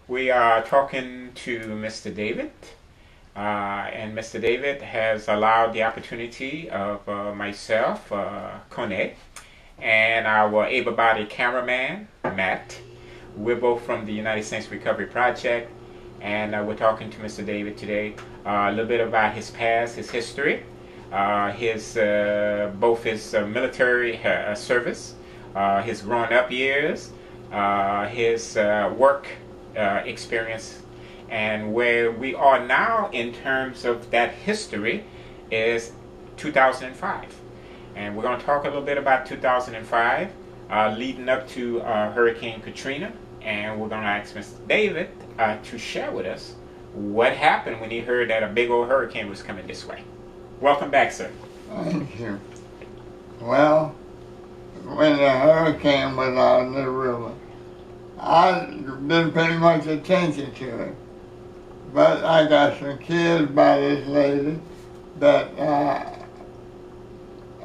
We are talking to Mr. David, and Mr. David has allowed the opportunity of myself, Kone, and our able-bodied cameraman, Matt. We're both from the United Saints Recovery Project, and we're talking to Mr. David today a little bit about his past, his history, both his military service, his growing-up years, his work experience, and where we are now in terms of that history is 2005. And we're going to talk a little bit about 2005 leading up to Hurricane Katrina, and we're going to ask Mr. David to share with us what happened when he heard that a big old hurricane was coming this way. Welcome back, sir. Thank you. Well, when the hurricane was on the river, I didn't pay much attention to it, but I got some kids by this lady that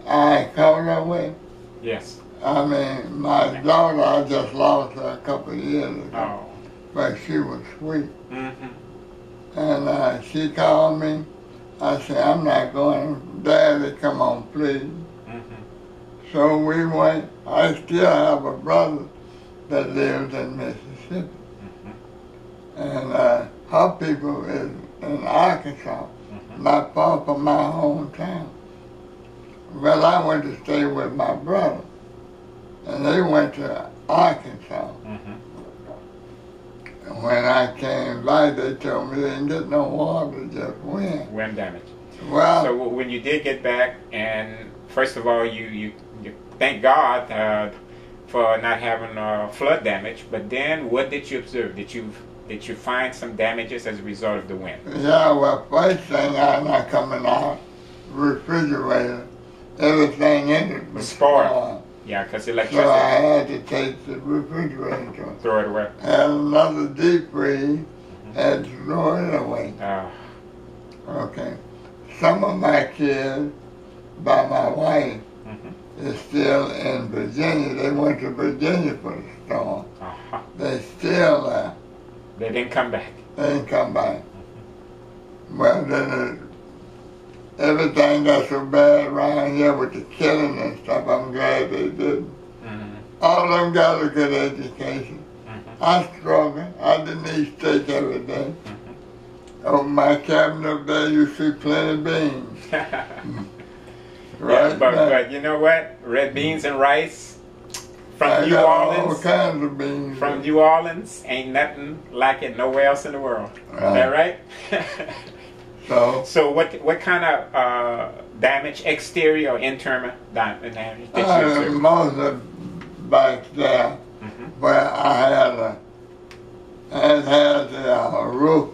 I caught up with. Yes. I mean, my daughter, I just lost her a couple of years ago, but she was sweet. And she called me. I said, I'm not going. Daddy, come on, please. So we went. I still have a brother that lives in Mississippi. And her people is in Arkansas, not far from my hometown. Well, I went to stay with my brother, and they went to Arkansas. And when I came back, they told me they didn't get no water, just wind. Wind damage. Well, so when you did get back, and first of all, you thank God for not having flood damage, but then what did you observe? Did you find some damages as a result of the wind? Yeah, well, first thing I'm not coming out, refrigerator, everything in it was spoiled. Yeah, because electricity. So I had to take the refrigerator, throw it away. And another deep freeze, had to throw it away. Okay. Some of my kids, by my wife, is still in Virginia. They went to Virginia for the storm. They still there. They didn't come back. They didn't come back. Well, then everything got so bad around here with the killing and stuff, I'm glad they didn't. All of them got a good education. I struggled. I didn't eat steak every day. Over my cabinet up there, you see plenty of beans. Right, but you know what? Red beans and rice from New Orleans. All kinds of beans. From New Orleans, ain't nothing like it nowhere else in the world. Is that right? So what kind of damage, exterior or internal damage did you observe? Most of back there, where I had a roof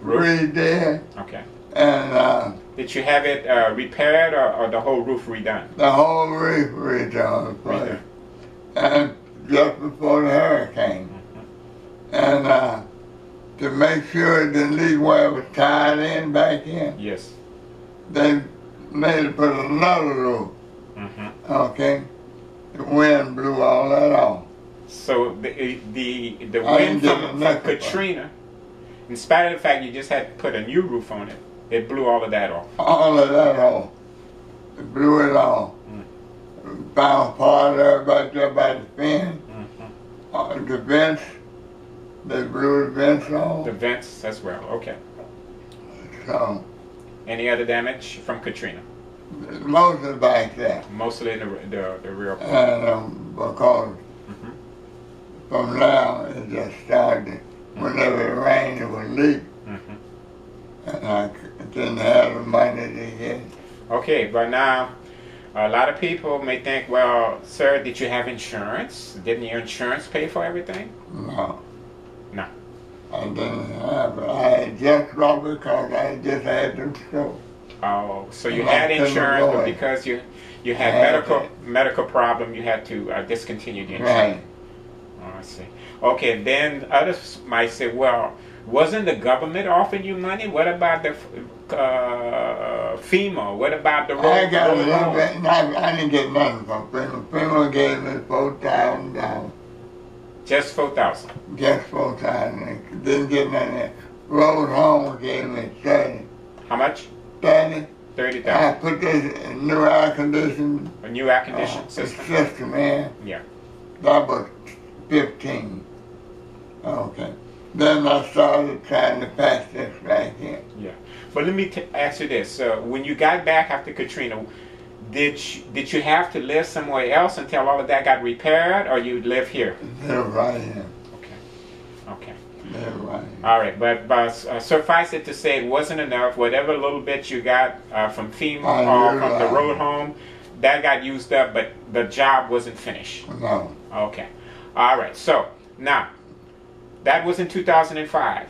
redid. Okay. And did you have it repaired or the whole roof redone? The whole roof redone. And just before the hurricane. And to make sure it didn't leak where it was tied in back in. Yes. They made it put another roof. Okay. The wind blew all that off. So the wind from Katrina, in spite of the fact you just had to put a new roof on it, it blew all of that off. All of that off. It blew it off. Found part of it back there by the fence. The vents, they blew the vents off. The vents as well, okay. So. Any other damage from Katrina? Mostly back there. Mostly the real part. And because from now it just started. Whenever it rained, it would leak. And I didn't have the money to get it. Okay, but now a lot of people may think, well, sir, did you have insurance? Didn't your insurance pay for everything? No. No. I didn't have it. I had just dropped it because I just had the stroke. Oh, so you had insurance, but because you had medical problem, you had to discontinue the insurance. Right. Oh, I see. Okay, then others might say, well, wasn't the government offering you money? What about the FEMA? What about the road? I got a little bit. I didn't get nothing from FEMA. FEMA gave me $4,000. Just 4,000. Just 4,000. Didn't getting in there. Road home gave me 30. How much? 30. 30,000. I put this new air conditioning. A new air conditioning system. System in. Yeah. That was 15. Okay. Then I started trying to patch this back in. Yeah. But let me ask you this. When you got back after Katrina, did you have to live somewhere else until all of that got repaired, or you live here? Live right here. Okay. Okay. Live right here. All right. But suffice it to say, it wasn't enough. Whatever little bit you got from FEMA or from the road home, that got used up, but the job wasn't finished. No. Okay. All right. So now, that was in 2005.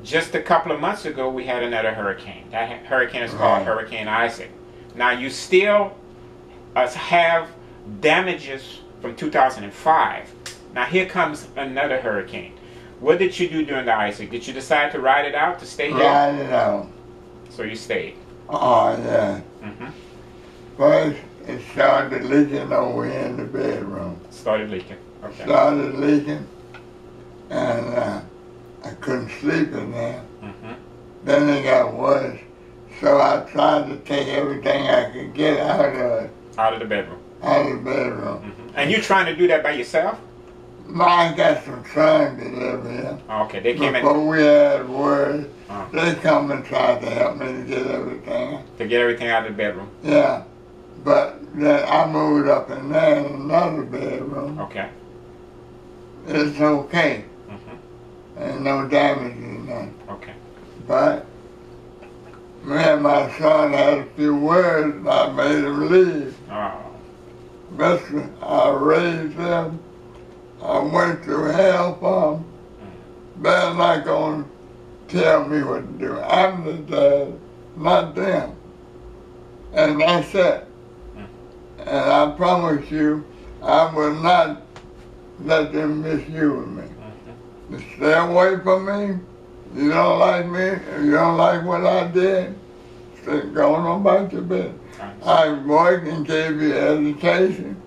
Just a couple of months ago, we had another hurricane. That hurricane is called Hurricane Isaac. Now, you still have damages from 2005. Now, here comes another hurricane. What did you do during the Isaac? Did you decide to ride it out, to stay here? Ride it out. So you stayed. Oh, yeah. Mm-hmm. First, it started leaking over in the bedroom. Started leaking. Okay. Started leaking, and I couldn't sleep in there. Mm-hmm. Then it got worse, so I tried to take everything I could get out of it. Out of the bedroom. Out of the bedroom. Mm-hmm. And you trying to do that by yourself? No, I got some sons that live here. Okay, they came Before we had word, in they come and tried to help me to get everything. to get everything out of the bedroom. Yeah, but then I moved up in there in another bedroom. Okay. It's okay. Mm-hmm. Ain't no damage in that. Okay. But me and my son had a few words and I made him leave. Oh. Mister, I raised them. I went through hell for them. They're not going to tell me what to do. I'm the dad, not them. And that's it. And I promise you, I will not let them misuse me. Stay away from me. You don't like me, if you don't like what I did, go on about your business. I worked and gave you education.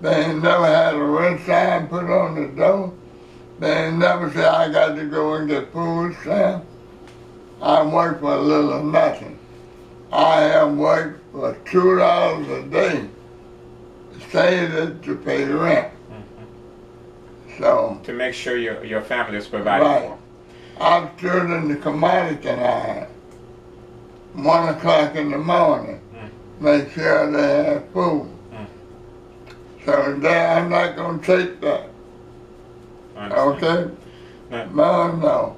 They ain't never had a rent sign put on the door. They ain't never said I got to go and get food stamps. I worked for a little or nothing. I have worked for $2 a day, saved it to pay rent. So, to make sure your family is provided for. I stood in the commodity line 1 o'clock in the morning, make sure they have food. So I'm not going to take that. Okay? No.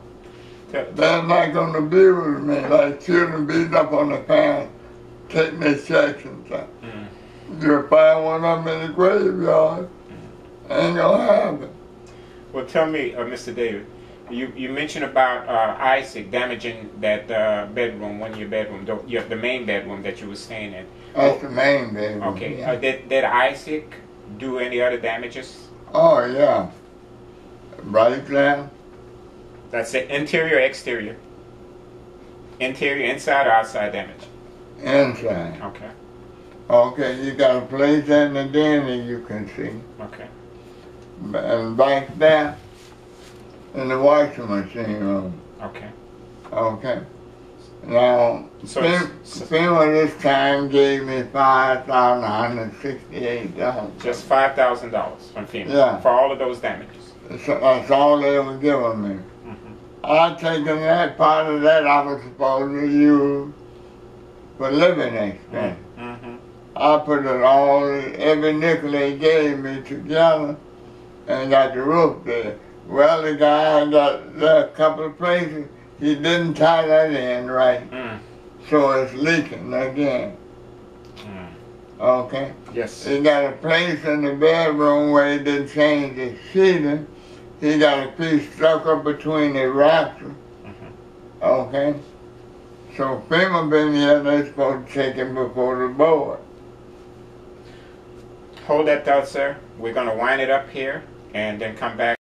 They're not going to abuse me like children beat up on the parents, taking their checks and stuff. You'll find one of them in the graveyard. Ain't going to happen. Well, tell me, Mr. David, you mentioned about Isaac damaging that bedroom, one of your bedroom, the main bedroom that you were staying in. That's the main bedroom. Okay. Yeah. Did Isaac do any other damages? Oh, yeah. Right there. That's it. Interior or exterior? Interior, inside or outside damage? Inside. Okay. Okay, you got a place in the den that you can see. Okay. And back there, in the washing machine room. Okay. Okay. Now, So FEMA this time gave me $5,168. just $5,000 from FEMA, Yeah. for all of those damages. That's all they were giving me. I taken that part of that I was supposed to use for living expense. I put it all, every nickel they gave me together and got the roof there. Well, the guy got a couple of places, he didn't tie that in right. So it's leaking again. Okay? Yes. He got a place in the bedroom where he didn't change the sheeting. He got a piece stuck up between the rafters. Okay? So FEMA been here, they're supposed to take him before the board. Hold that thought, sir. We're going to wind it up here and then come back.